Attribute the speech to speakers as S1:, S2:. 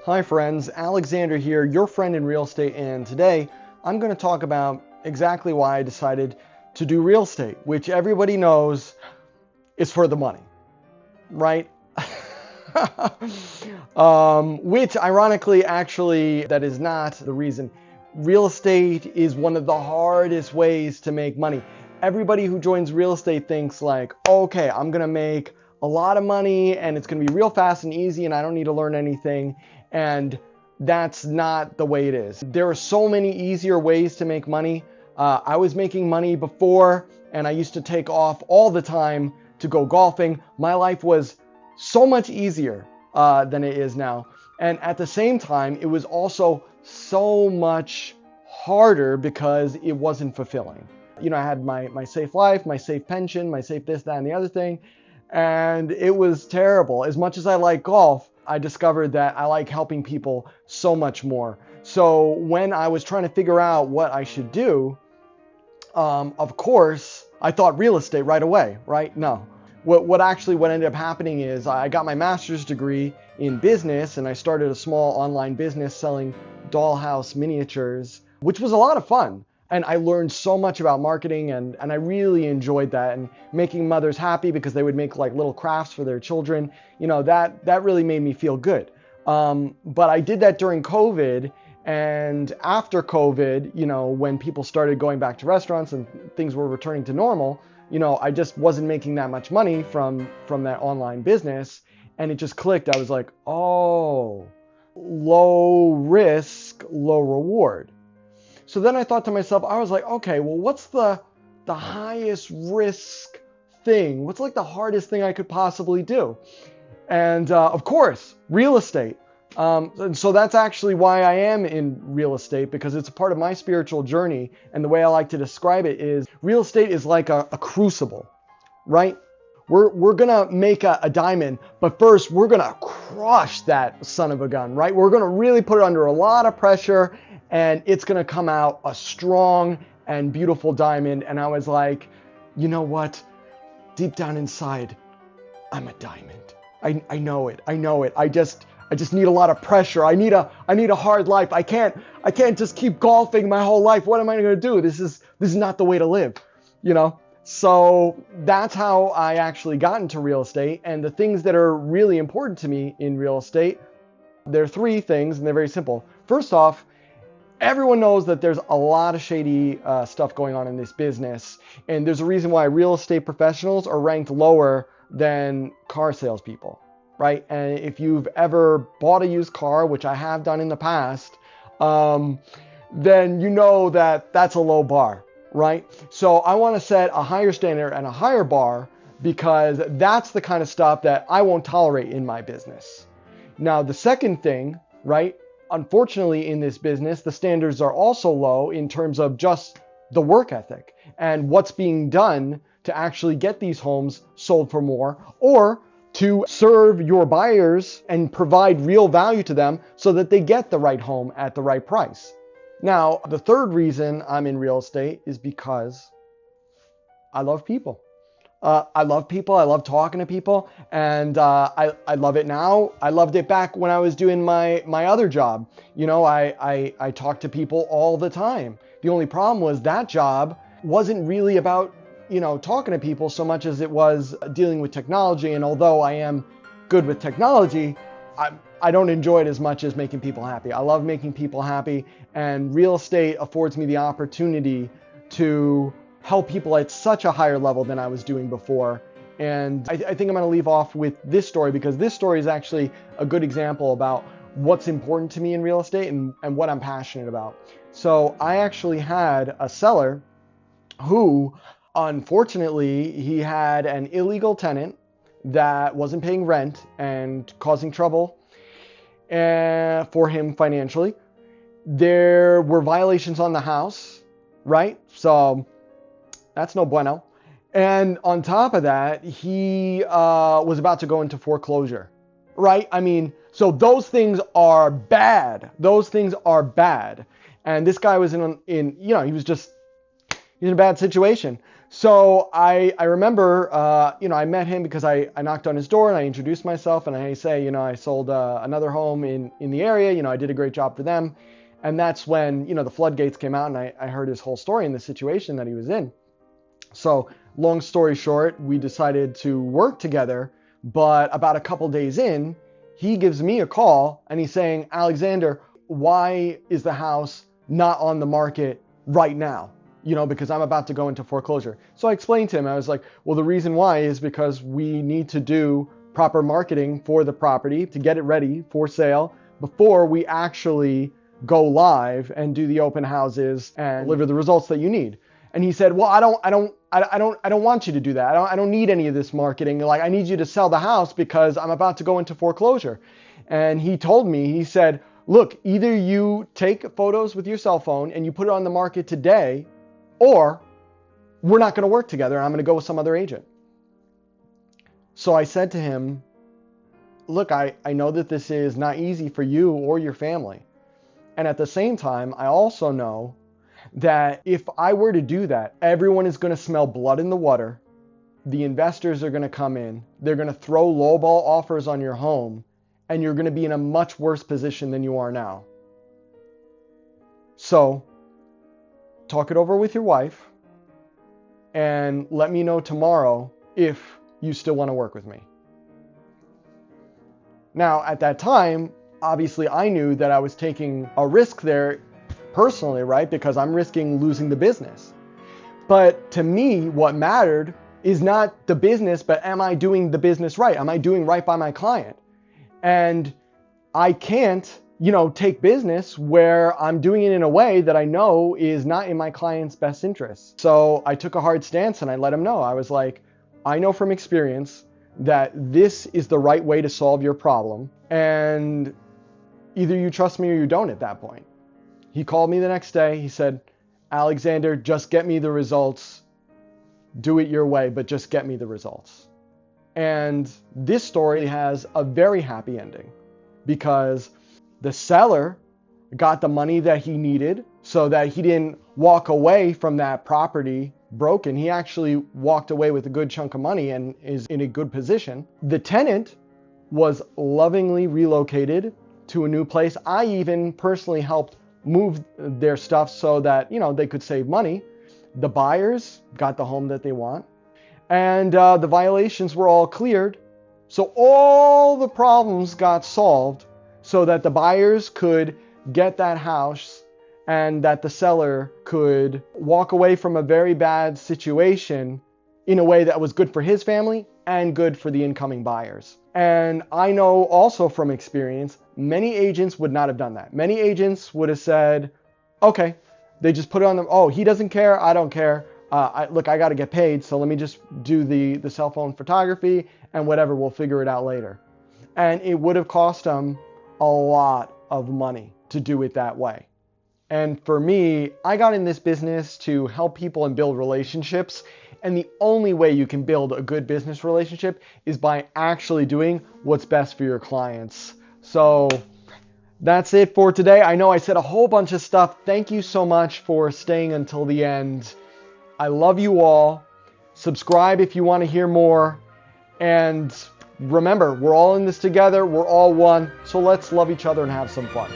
S1: Hi friends, Alexander here, your friend in real estate, and today I'm going to talk about exactly why I decided to do real estate, which everybody knows is for the money, right? Which ironically, actually, that is not the reason. Real estate is one of the hardest ways to make money. Everybody who joins real estate thinks like, okay, I'm going to make a lot of money and it's going to be real fast and easy and I don't need to learn anything. And that's not the way it is. There are so many easier ways to make money. I was making money before and I used to take off all the time to go golfing. My life was so much easier than it is now. And at the same time, it was also so much harder because it wasn't fulfilling. You know, I had my safe life, my safe pension, my safe this, that, and the other thing. And it was terrible. As much as I like golf, I discovered that I like helping people so much more. So when I was trying to figure out what I should do, of course, I thought real estate right away, right? No. What ended up happening is I got my master's degree in business and I started a small online business selling dollhouse miniatures, which was a lot of fun. And I learned so much about marketing and I really enjoyed that, and making mothers happy because they would make like little crafts for their children. You know, that really made me feel good. But I did that during COVID, and after COVID, you know, when people started going back to restaurants and things were returning to normal, you know, I just wasn't making that much money from that online business, and it just clicked. I was like, oh, low risk, low reward. So then I thought to myself, I was like, okay, well, what's the highest risk thing? What's like the hardest thing I could possibly do? And of course, real estate. And so that's actually why I am in real estate, because it's a part of my spiritual journey. And the way I like to describe it is real estate is like a crucible, right? We're gonna make a diamond, but first we're gonna crush that son of a gun, right? We're gonna really put it under a lot of pressure, and it's gonna come out a strong and beautiful diamond. And I was like, you know what? Deep down inside, I'm a diamond. I know it. I just need a lot of pressure. I need a hard life. I can't just keep golfing my whole life. What am I gonna do? This is not the way to live, you know? So that's how I actually got into real estate. And the things that are really important to me in real estate, there are three things, and they're very simple. First off, everyone knows that there's a lot of shady stuff going on in this business. And there's a reason why real estate professionals are ranked lower than car salespeople, right? And if you've ever bought a used car, which I have done in the past, then you know that that's a low bar, right? So I want to set a higher standard and a higher bar, because that's the kind of stuff that I won't tolerate in my business. Now, the second thing, right? Unfortunately, in this business, the standards are also low in terms of just the work ethic and what's being done to actually get these homes sold for more, or to serve your buyers and provide real value to them so that they get the right home at the right price. Now, the third reason I'm in real estate is because I love people. I love people. I love talking to people, and I love it now. I loved it back when I was doing my other job. You know, I talk to people all the time. The only problem was that job wasn't really about, you know, talking to people so much as it was dealing with technology. And although I am good with technology, I don't enjoy it as much as making people happy. I love making people happy, and real estate affords me the opportunity to help people at such a higher level than I was doing before. And I think I'm going to leave off with this story, because this story is actually a good example about what's important to me in real estate and what I'm passionate about. So I actually had a seller who, unfortunately, he had an illegal tenant that wasn't paying rent and causing trouble for him financially. There were violations on the house, right? So that's no bueno. And on top of that, he was about to go into foreclosure, right? I mean, so those things are bad. Those things are bad. And this guy was in you know, he's in a bad situation. So I remember, I met him because I knocked on his door and I introduced myself and I say, I sold another home in the area. I did a great job for them. And that's when, the floodgates came out and I heard his whole story and the situation that he was in. So long story short, we decided to work together. But about a couple days in, he gives me a call and he's saying, Alexander, why is the house not on the market right now? Because I'm about to go into foreclosure. So I explained to him, I was like, well, the reason why is because we need to do proper marketing for the property to get it ready for sale before we actually go live and do the open houses and deliver the results that you need. And he said, well, I don't want you to do that. I don't need any of this marketing. Like, I need you to sell the house because I'm about to go into foreclosure. And he told me, he said, look, either you take photos with your cell phone and you put it on the market today, or we're not going to work together and I'm going to go with some other agent. So I said to him, look, I know that this is not easy for you or your family. And at the same time, I also know that if I were to do that, everyone is going to smell blood in the water. The investors are going to come in. They're going to throw lowball offers on your home, and you're going to be in a much worse position than you are now. So talk it over with your wife and let me know tomorrow if you still want to work with me. Now, at that time, obviously I knew that I was taking a risk there personally, right? Because I'm risking losing the business. But to me, what mattered is not the business, but am I doing the business right? Am I doing right by my client? And I can't, take business where I'm doing it in a way that I know is not in my client's best interest. So I took a hard stance and I let him know. I was like, I know from experience that this is the right way to solve your problem. And either you trust me or you don't at that point. He called me the next day. He said, Alexander, just get me the results. Do it your way, but just get me the results. And this story has a very happy ending because the seller got the money that he needed so that he didn't walk away from that property broken. He actually walked away with a good chunk of money and is in a good position. The tenant was lovingly relocated to a new place. I even personally helped move their stuff so that, they could save money. The buyers got the home that they want. And the violations were all cleared. So all the problems got solved so that the buyers could get that house and that the seller could walk away from a very bad situation in a way that was good for his family and good for the incoming buyers. And I know also from experience, many agents would not have done that. Many agents would have said, okay, they just put it on them. Oh, he doesn't care. I don't care. I got to get paid. So let me just do the cell phone photography and whatever. We'll figure it out later. And it would have cost them a lot of money to do it that way. And for me, I got in this business to help people and build relationships. And the only way you can build a good business relationship is by actually doing what's best for your clients. So that's it for today. I know I said a whole bunch of stuff. Thank you so much for staying until the end. I love you all. Subscribe if you want to hear more. And remember, we're all in this together. We're all one. So let's love each other and have some fun.